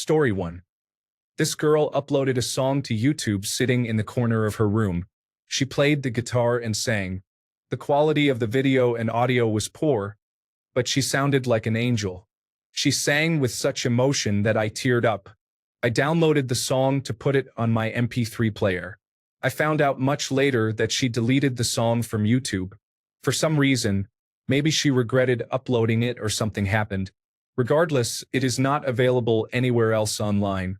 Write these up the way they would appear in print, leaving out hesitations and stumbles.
Story 1. This girl uploaded a song to YouTube sitting in the corner of her room. She played the guitar and sang. The quality of the video and audio was poor, but she sounded like an angel. She sang with such emotion that I teared up. I downloaded the song to put it on my MP3 player. I found out much later that she deleted the song from YouTube. For some reason, maybe she regretted uploading it or something happened. Regardless, it is not available anywhere else online.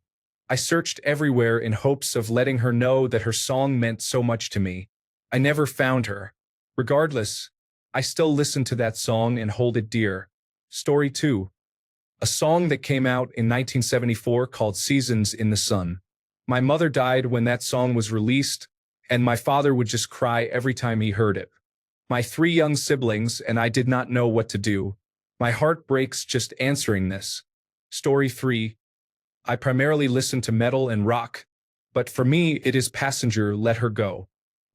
I searched everywhere in hopes of letting her know that her song meant so much to me. I never found her. Regardless, I still listen to that song and hold it dear. Story 2. A song that came out in 1974 called Seasons in the Sun. My mother died when that song was released, and my father would just cry every time he heard it. My 3 young siblings and I did not know what to do. My heart breaks just answering this. Story 3. I primarily listen to metal and rock, but for me it is Passenger, Let Her Go.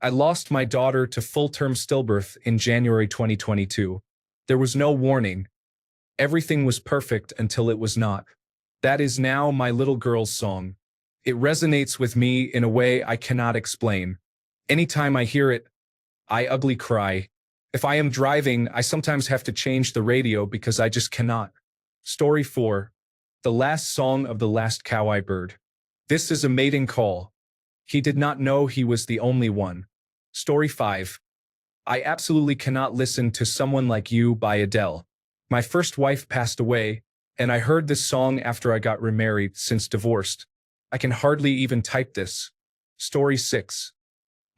I lost my daughter to full-term stillbirth in January 2022. There was no warning. Everything was perfect until it was not. That is now my little girl's song. It resonates with me in a way I cannot explain. Anytime I hear it, I ugly cry. If I am driving, I sometimes have to change the radio because I just cannot. Story 4. The last song of the last cow-eye bird. This is a mating call. He did not know he was the only one. Story 5. I absolutely cannot listen to Someone Like You by Adele. My first wife passed away, and I heard this song after I got remarried, since divorced. I can hardly even type this. Story 6.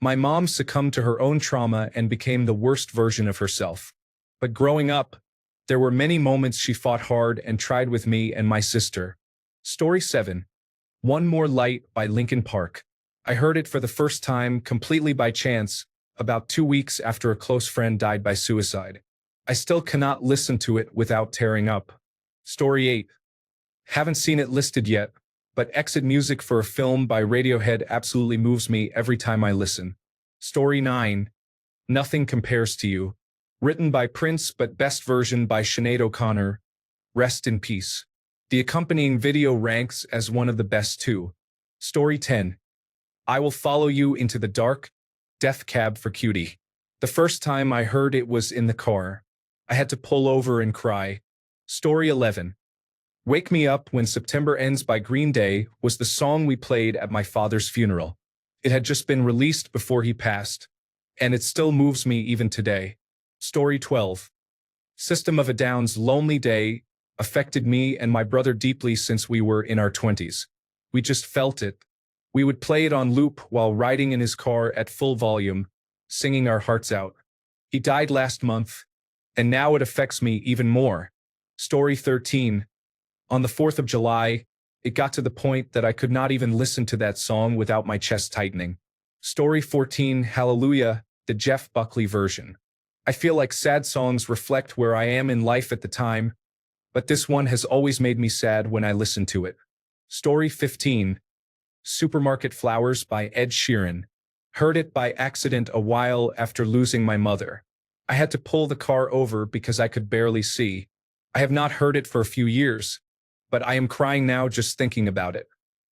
My mom succumbed to her own trauma and became the worst version of herself. But growing up, there were many moments she fought hard and tried with me and my sister. Story 7. One More Light by Linkin Park. I heard it for the first time completely by chance, about 2 weeks after a close friend died by suicide. I still cannot listen to it without tearing up. Story 8. Haven't seen it listed yet, but exit music for a film by Radiohead absolutely moves me every time I listen. Story 9. Nothing Compares to You. Written by Prince but best version by Sinead O'Connor. Rest in peace. The accompanying video ranks as one of the best too. Story 10. I Will Follow You Into the Dark. Death Cab for Cutie. The first time I heard it was in the car. I had to pull over and cry. Story 11. Wake Me Up When September Ends by Green Day was the song we played at my father's funeral. It had just been released before he passed, and it still moves me even today. Story 12. System of a Down's Lonely Day affected me and my brother deeply since we were in our 20s. We just felt it. We would play it on loop while riding in his car at full volume, singing our hearts out. He died last month, and now it affects me even more. Story 13. On the 4th of July, it got to the point that I could not even listen to that song without my chest tightening. Story 14. Hallelujah, the Jeff Buckley version. I feel like sad songs reflect where I am in life at the time, but this one has always made me sad when I listen to it. Story 15. Supermarket Flowers by Ed Sheeran. Heard it by accident a while after losing my mother. I had to pull the car over because I could barely see. I have not heard it for a few years, but I am crying now just thinking about it.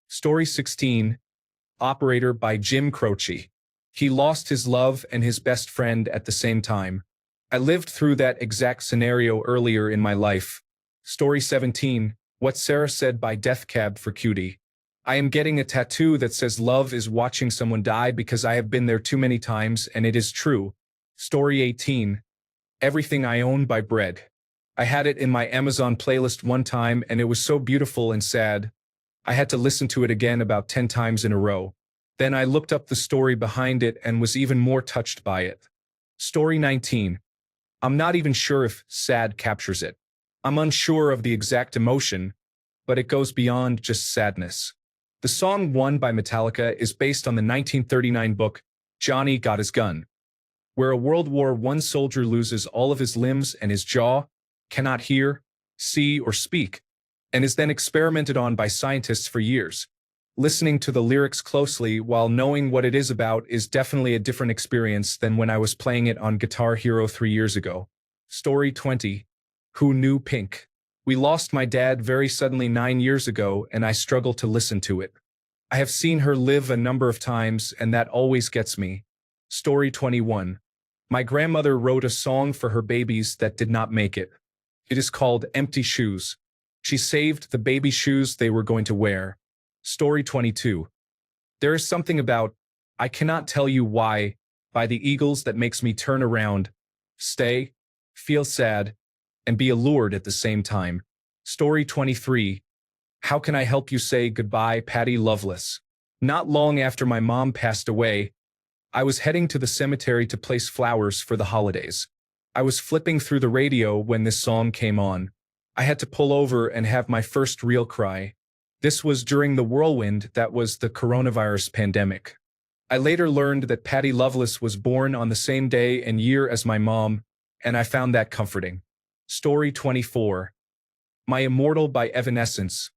Story 16. Operator by Jim Croce. He lost his love and his best friend at the same time. I lived through that exact scenario earlier in my life. Story 17. What Sarah Said by Death Cab for Cutie. I am getting a tattoo that says love is watching someone die because I have been there too many times, and it is true. Story 18. Everything I Own by Bread. I had it in my Amazon playlist one time and it was so beautiful and sad. I had to listen to it again about 10 times in a row. Then I looked up the story behind it and was even more touched by it. Story 19. I'm not even sure if sad captures it. I'm unsure of the exact emotion, but it goes beyond just sadness. The song One by Metallica is based on the 1939 book, Johnny Got His Gun, where a World War I soldier loses all of his limbs and his jaw, cannot hear, see, or speak, and is then experimented on by scientists for years. Listening to the lyrics closely while knowing what it is about is definitely a different experience than when I was playing it on Guitar Hero 3 years ago. Story 20. Who Knew Pink? We lost my dad very suddenly 9 years ago, and I struggle to listen to it. I have seen her live a number of times, and that always gets me. Story 21. My grandmother wrote a song for her babies that did not make it. It is called Empty Shoes. She saved the baby shoes they were going to wear. Story 22. There is something about I cannot tell you why by the Eagles that makes me turn around, stay, feel sad, and be allured at the same time. Story 23. How can I help you say goodbye, Patty Loveless? Not long after my mom passed away, I was heading to the cemetery to place flowers for the holidays. I was flipping through the radio when this song came on. I had to pull over and have my first real cry. This was during the whirlwind that was the coronavirus pandemic. I later learned that Patty Loveless was born on the same day and year as my mom, and I found that comforting. Story 24. My Immortal by Evanescence.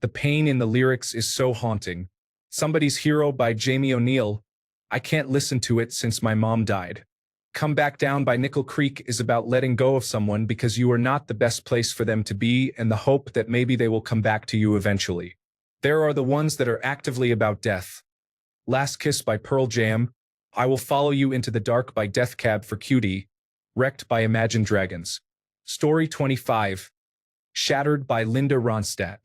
The pain in the lyrics is so haunting. Somebody's Hero by Jamie O'Neill. I can't listen to it since my mom died. Come Back Down by Nickel Creek is about letting go of someone because you are not the best place for them to be and the hope that maybe they will come back to you eventually. There are the ones that are actively about death. Last Kiss by Pearl Jam. I Will Follow You Into the Dark by Death Cab for Cutie. Wrecked by Imagine Dragons. Story 25. Shattered by Linda Ronstadt.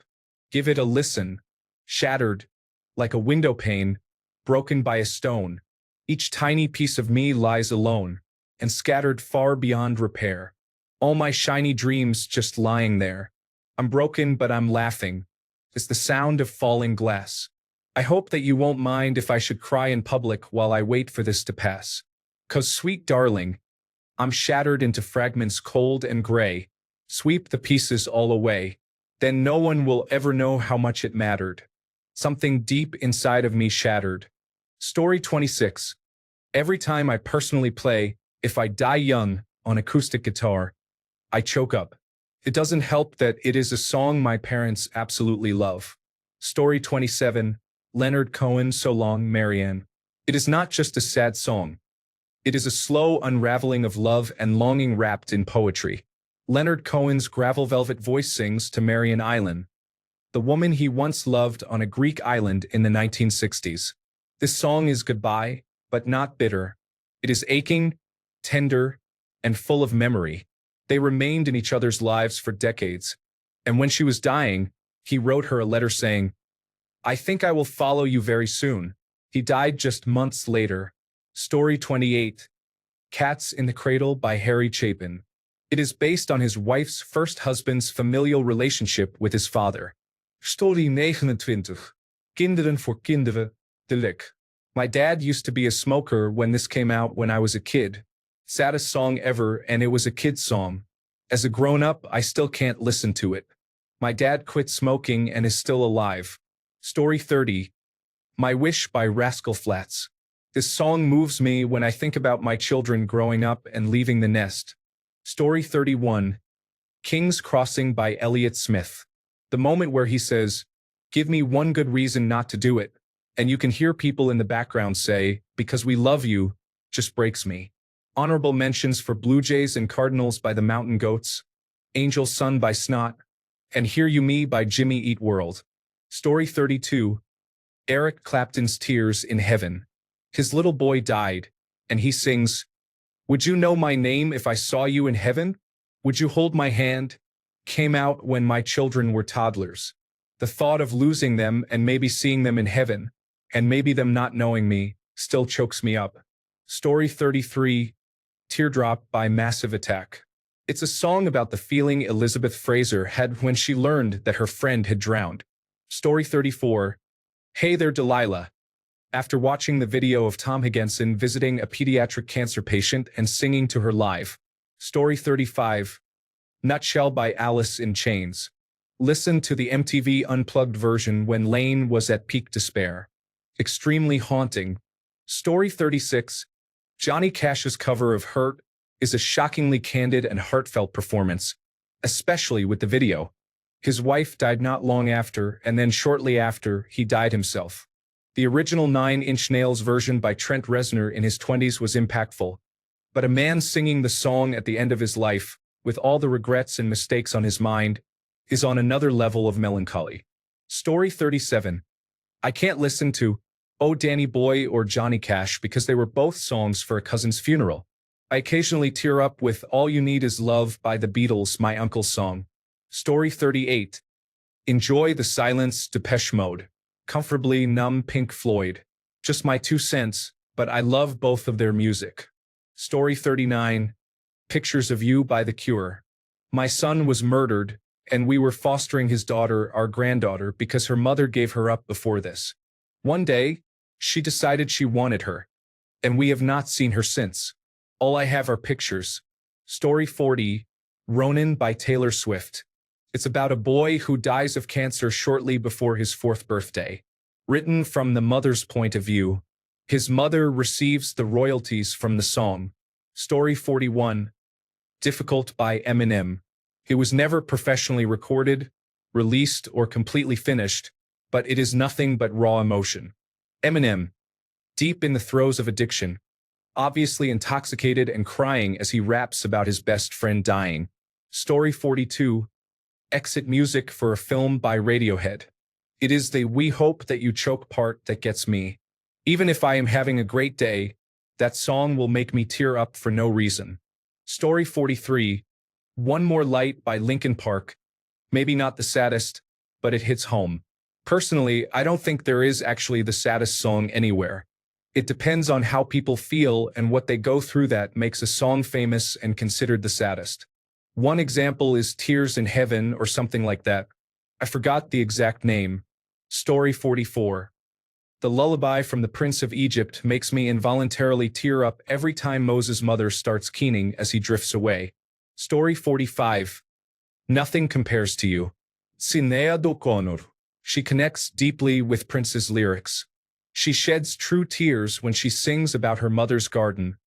Give it a listen. Shattered, like a window pane, broken by a stone. Each tiny piece of me lies alone, and scattered far beyond repair. All my shiny dreams just lying there. I'm broken, but I'm laughing. It's the sound of falling glass. I hope that you won't mind if I should cry in public while I wait for this to pass. 'Cause sweet darling, I'm shattered into fragments cold and gray. Sweep the pieces all away. Then no one will ever know how much it mattered. Something deep inside of me shattered. Story 26. Every time I personally play If I Die Young on acoustic guitar, I choke up. It doesn't help that it is a song my parents absolutely love. Story 27. Leonard Cohen, So Long, Marianne. It is not just a sad song. It is a slow unraveling of love and longing wrapped in poetry. Leonard Cohen's gravel velvet voice sings to Marianne Island, the woman he once loved on a Greek island in the 1960s. This song is goodbye, but not bitter. It is aching, tender, and full of memory. They remained in each other's lives for decades, and when she was dying, he wrote her a letter saying, I think I will follow you very soon. He died just months later. Story 28. Cats in the Cradle by Harry Chapin. It is based on his wife's first husband's familial relationship with his father. Story 29. Kinderen voor kinderen, de Lik. My dad used to be a smoker when this came out when I was a kid. Saddest song ever, and it was a kid's song. As a grown-up, I still can't listen to it. My dad quit smoking and is still alive. Story 30. My Wish by Rascal Flatts. This song moves me when I think about my children growing up and leaving the nest. Story 31. King's Crossing by Elliott Smith. The moment where he says, give me one good reason not to do it, and you can hear people in the background say, because we love you, just breaks me. Honorable mentions for Blue Jays and Cardinals by the Mountain Goats, Angel Sun by Snot, and Hear You Me by Jimmy Eat World. Story 32. Eric Clapton's Tears in Heaven. His little boy died, and he sings, would you know my name if I saw you in heaven? Would you hold my hand? Came out when my children were toddlers. The thought of losing them and maybe seeing them in heaven, and maybe them not knowing me, still chokes me up. Story 33. Teardrop by Massive Attack. It's a song about the feeling Elizabeth Fraser had when she learned that her friend had drowned. Story 34. Hey There Delilah. After watching the video of Tom Higginson visiting a pediatric cancer patient and singing to her live. Story 35. Nutshell by Alice in Chains. Listen to the MTV Unplugged version when Lane was at peak despair. Extremely haunting. Story 36. Johnny Cash's cover of Hurt is a shockingly candid and heartfelt performance, especially with the video. His wife died not long after, and then shortly after, he died himself. The original 9 Inch Nails version by Trent Reznor in his 20s was impactful, but a man singing the song at the end of his life, with all the regrets and mistakes on his mind, is on another level of melancholy. Story 37. I can't listen to Oh Danny Boy or Johnny Cash because they were both songs for a cousin's funeral. I occasionally tear up with All You Need Is Love by the Beatles, my uncle's song. Story 38. Enjoy the Silence, Depeche Mode. Comfortably Numb, Pink Floyd. Just my 2 cents, but I love both of their music. Story 39. Pictures of You by The Cure. My son was murdered, and we were fostering his daughter, our granddaughter, because her mother gave her up before this. One day, she decided she wanted her, and we have not seen her since. All I have are pictures. Story 40. Ronin by Taylor Swift. It's about a boy who dies of cancer shortly before his 4th birthday. Written from the mother's point of view. His mother receives the royalties from the song. Story 41. Difficult by Eminem. It was never professionally recorded, released, or completely finished, but it is nothing but raw emotion. Eminem, deep in the throes of addiction, obviously intoxicated and crying as he raps about his best friend dying. Story 42. Exit music for a film by Radiohead. It is the "We Hope That You Choke" part that gets me. Even if I am having a great day, that song will make me tear up for no reason. Story 43. One More Light by Linkin Park. Maybe not the saddest, but it hits home. Personally, I don't think there is actually the saddest song anywhere. It depends on how people feel and what they go through that makes a song famous and considered the saddest. One example is Tears in Heaven or something like that. I forgot the exact name. Story 44. The lullaby from the Prince of Egypt makes me involuntarily tear up every time Moses' mother starts keening as he drifts away. Story 45. Nothing Compares to You. Sinea do Conor. She connects deeply with Prince's lyrics. She sheds true tears when she sings about her mother's garden,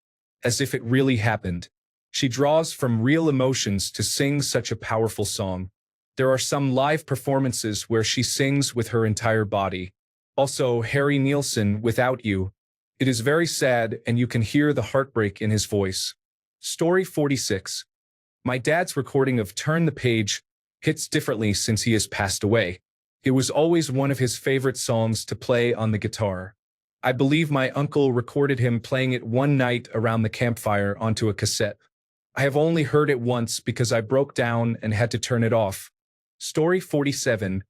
as if it really happened. She draws from real emotions to sing such a powerful song. There are some live performances where she sings with her entire body. Also, Harry Nilsson, Without You. It is very sad and you can hear the heartbreak in his voice. Story 46. My dad's recording of Turn the Page hits differently since he has passed away. It was always one of his favorite songs to play on the guitar. I believe my uncle recorded him playing it one night around the campfire onto a cassette. I have only heard it once because I broke down and had to turn it off. Story 47.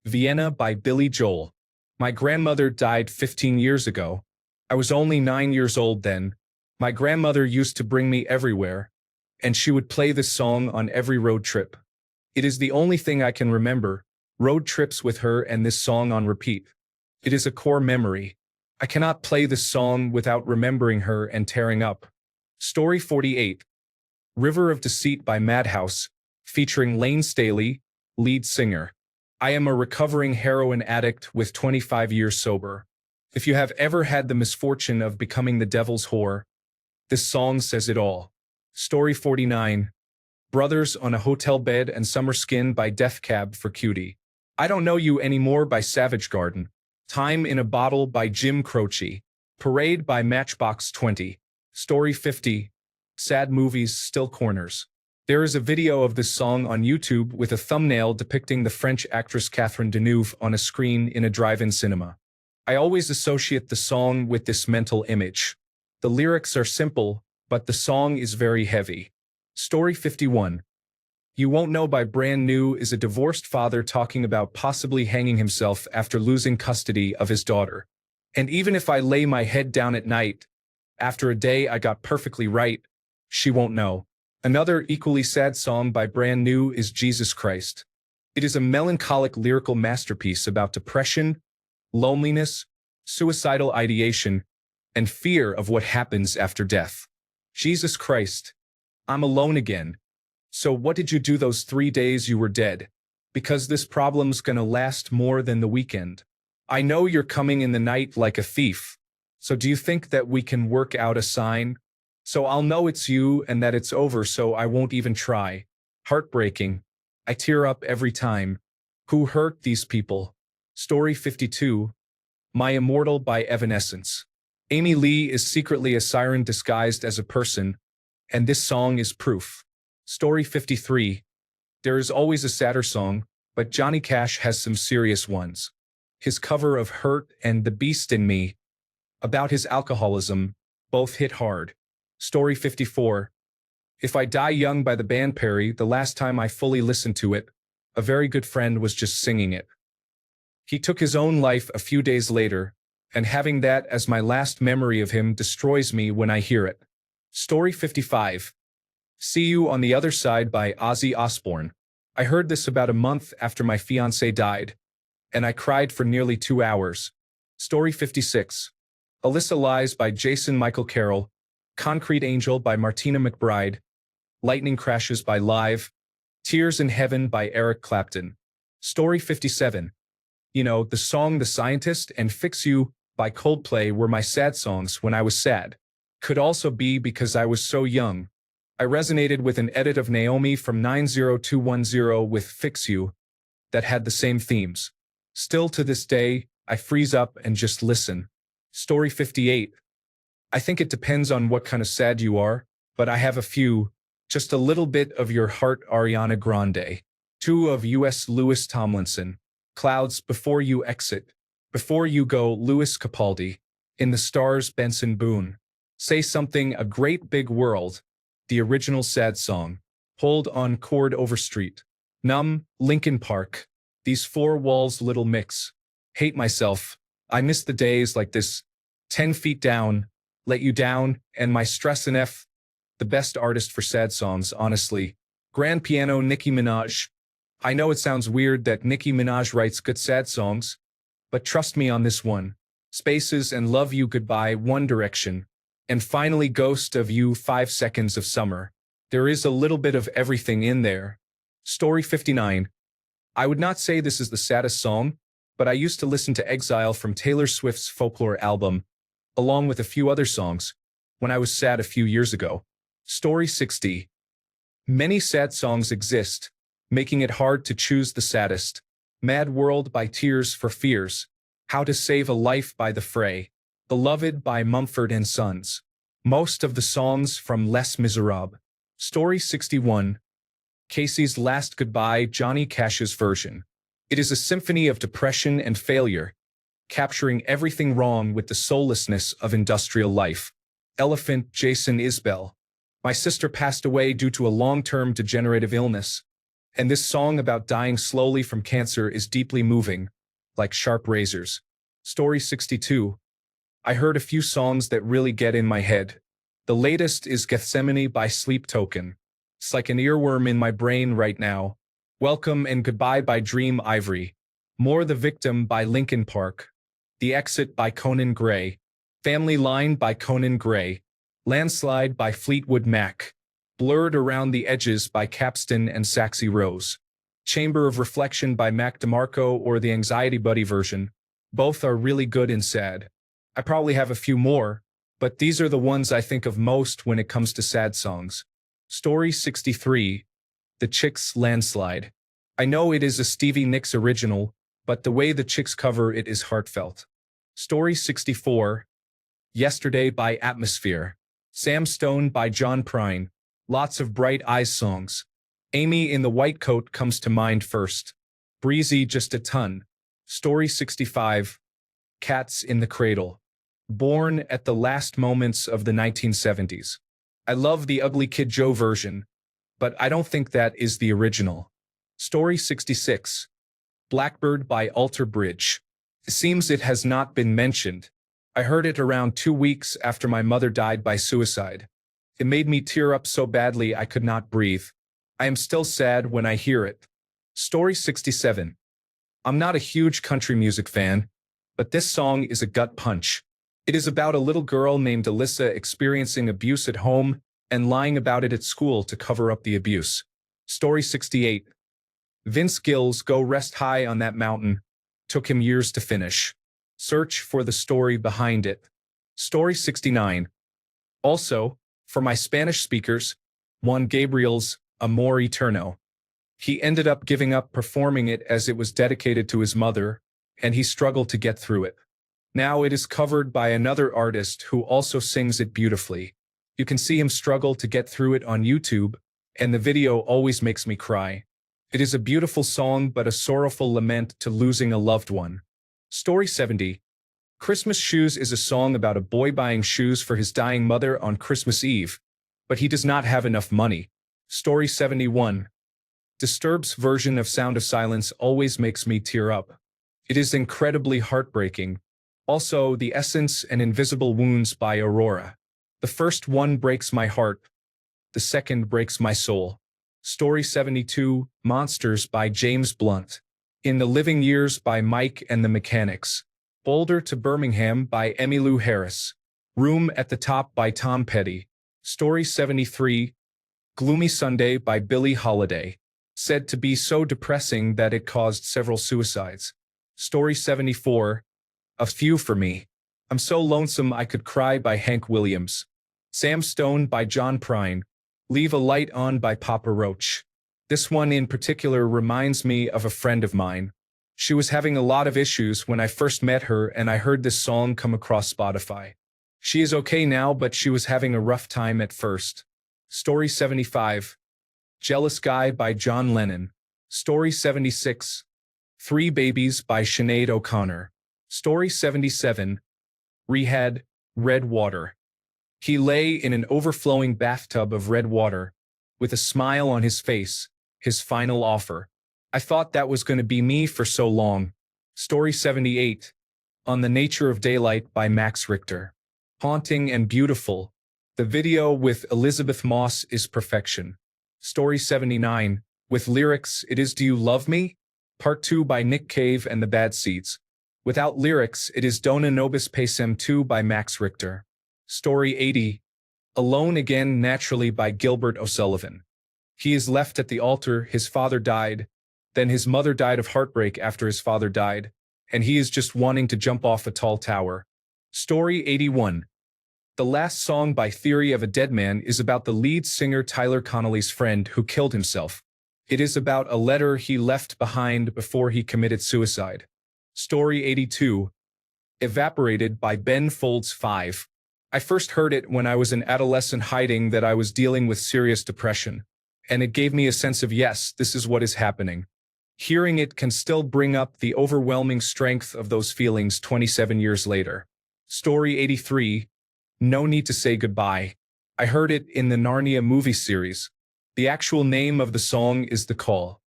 Vienna by Billy Joel. My grandmother died 15 years ago. I was only 9 years old then. My grandmother used to bring me everywhere, and she would play this song on every road trip. It is the only thing I can remember, road trips with her and this song on repeat. It is a core memory. I cannot play this song without remembering her and tearing up. Story 48. River of Deceit by Madhouse, featuring Lane Staley, lead singer. I am a recovering heroin addict with 25 years sober. If you have ever had the misfortune of becoming the devil's whore, this song says it all. Story 49. Brothers on a Hotel Bed and Summer Skin by Death Cab for Cutie. I Don't Know You Anymore by Savage Garden. Time in a Bottle by Jim Croce. Parade by Matchbox 20. Story 50. Sad Movies, Still Corners. There is a video of this song on YouTube with a thumbnail depicting the French actress Catherine Deneuve on a screen in a drive-in cinema. I always associate the song with this mental image. The lyrics are simple, but the song is very heavy. Story 51. You Won't Know by Brand New is a divorced father talking about possibly hanging himself after losing custody of his daughter. And even if I lay my head down at night, after a day I got perfectly right, she won't know. Another equally sad song by Brand New is Jesus Christ. It is a melancholic lyrical masterpiece about depression, loneliness, suicidal ideation, and fear of what happens after death. Jesus Christ, I'm alone again. So what did you do those 3 days you were dead? Because this problem's gonna last more than the weekend. I know you're coming in the night like a thief. So do you think that we can work out a sign? So I'll know it's you and that it's over, so I won't even try. Heartbreaking. I tear up every time. Who hurt these people? Story 52. My Immortal by Evanescence. Amy Lee is secretly a siren disguised as a person, and this song is proof. Story 53. There is always a sadder song, but Johnny Cash has some serious ones. His cover of Hurt and The Beast in Me, about his alcoholism, both hit hard. Story 54. If I Die Young by the band Perry, the last time I fully listened to it, a very good friend was just singing it. He took his own life a few days later, and having that as my last memory of him destroys me when I hear it. Story 55. See You on the Other Side by Ozzy Osbourne. I heard this about a month after my fiancé died, and I cried for nearly 2 hours. Story 56. Alyssa Lies by Jason Michael Carroll, Concrete Angel by Martina McBride, Lightning Crashes by Live, Tears in Heaven by Eric Clapton. Story 57. You know, the song The Scientist and Fix You by Coldplay were my sad songs when I was sad. Could also be because I was so young. I resonated with an edit of Naomi from 90210 with Fix You that had the same themes. Still to this day, I freeze up and just listen. Story 58. I think it depends on what kind of sad you are, but I have a few. Just a little bit of Your Heart, Ariana Grande. 2 of U.S. Louis Tomlinson. Clouds, Before You Exit. Before You Go, Louis Capaldi. In the Stars, Benson Boone. Say Something, A Great Big World, the original sad song. Hold On, Chord Overstreet. Numb, Linkin Park. These Four Walls, Little Mix. Hate Myself. I Miss the Days Like This. 10 Feet Down, Let You Down, and My Stress and F. The best artist for sad songs, honestly. Grand Piano, Nicki Minaj. I know it sounds weird that Nicki Minaj writes good sad songs, but trust me on this one. Spaces and Love You Goodbye, One Direction. And finally Ghost of You, 5 Seconds of Summer. There is a little bit of everything in there. Story 59. I would not say this is the saddest song, but I used to listen to Exile from Taylor Swift's Folklore album, along with a few other songs, when I was sad a few years ago. Story 60. Many sad songs exist, making it hard to choose the saddest. Mad World by Tears for Fears. How to Save a Life by The Fray. Beloved by Mumford & Sons. Most of the songs from Les Miserables. Story 61. Casey's Last Goodbye, Johnny Cash's version. It is a symphony of depression and failure, capturing everything wrong with the soullessness of industrial life. Elephant, Jason Isbell. My sister passed away due to a long-term degenerative illness, and this song about dying slowly from cancer is deeply moving, like sharp razors. Story 62. I heard a few songs that really get in my head. The latest is Gethsemane by Sleep Token. It's like an earworm in my brain right now. Welcome and Goodbye by Dream Ivory. More the Victim by Linkin Park. The Exit by Conan Gray. Family Line by Conan Gray. Landslide by Fleetwood Mac. Blurred Around the Edges by Capstan and Saxy Rose. Chamber of Reflection by Mac DeMarco or the Anxiety Buddy version. Both are really good and sad. I probably have a few more, but these are the ones I think of most when it comes to sad songs. Story 63. The Chicks Landslide. I know it is a Stevie Nicks original, but the way the Chicks cover it is heartfelt. Story 64. Yesterday by Atmosphere. Sam Stone by John Prine. Lots of Bright Eyes songs. Amy in the White Coat comes to mind first. Breezy, Just a Ton. Story 65. Cats in the Cradle. Born at the last moments of the 1970s. I love the Ugly Kid Joe version, but I don't think that is the original. Story 66. Blackbird by Alter Bridge. It seems it has not been mentioned. I heard it around 2 weeks after my mother died by suicide. It made me tear up so badly I could not breathe. I am still sad when I hear it. Story 67. I'm not a huge country music fan, but this song is a gut punch. It is about a little girl named Alyssa experiencing abuse at home and lying about it at school to cover up the abuse. Story 68. Vince Gill's Go Rest High on That Mountain took him years to finish. Search for the story behind it. Story 69. Also, for my Spanish speakers, Juan Gabriel's Amor Eterno. He ended up giving up performing it as it was dedicated to his mother, and he struggled to get through it. Now it is covered by another artist who also sings it beautifully. You can see him struggle to get through it on YouTube, and the video always makes me cry. It is a beautiful song but a sorrowful lament to losing a loved one. Story 70. Christmas Shoes is a song about a boy buying shoes for his dying mother on Christmas Eve, but he does not have enough money. Story 71. Disturbed's version of Sound of Silence always makes me tear up. It is incredibly heartbreaking. Also, The Essence and Invisible Wounds by Aurora. The first one breaks my heart. The second breaks my soul. Story 72. Monsters by James Blunt. In the Living Years by Mike and the Mechanics. Boulder to Birmingham by Emmylou Harris. Room at the Top by Tom Petty. Story 73. Gloomy Sunday by Billie Holiday. Said to be so depressing that it caused several suicides. Story 74. A Few for Me. I'm So Lonesome I Could Cry by Hank Williams. Sam Stone by John Prine. Leave a Light On by Papa Roach. This one in particular reminds me of a friend of mine. She was having a lot of issues when I first met her and I heard this song come across Spotify. She is okay now, but she was having a rough time at first. Story 75. Jealous Guy by John Lennon. Story 76. Three Babies by Sinead O'Connor. Story 77. Rehad, Red Water. He lay in an overflowing bathtub of red water, with a smile on his face, his final offer. I thought that was going to be me for so long. Story 78. On the Nature of Daylight by Max Richter. Haunting and beautiful. The video with Elizabeth Moss is perfection. Story 79. With lyrics, it is Do You Love Me? Part 2 by Nick Cave and the Bad Seeds. Without lyrics, it is Dona Nobis Pacem 2 by Max Richter. Story 80. Alone Again Naturally by Gilbert O'Sullivan. He is left at the altar, his father died, then his mother died of heartbreak after his father died, and he is just wanting to jump off a tall tower. Story 81. The last song by Theory of a Dead Man is about the lead singer Tyler Connolly's friend who killed himself. It is about a letter he left behind before he committed suicide. Story 82. Evaporated by Ben Folds 5. I first heard it when I was an adolescent hiding that I was dealing with serious depression, and it gave me a sense of yes, this is what is happening. Hearing it can still bring up the overwhelming strength of those feelings 27 years later. Story 83. No Need to Say Goodbye. I heard it in the Narnia movie series. The actual name of the song is The Call.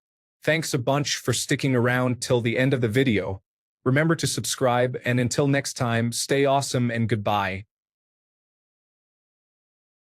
Thanks a bunch for sticking around till the end of the video. Remember to subscribe, and until next time, stay awesome and goodbye.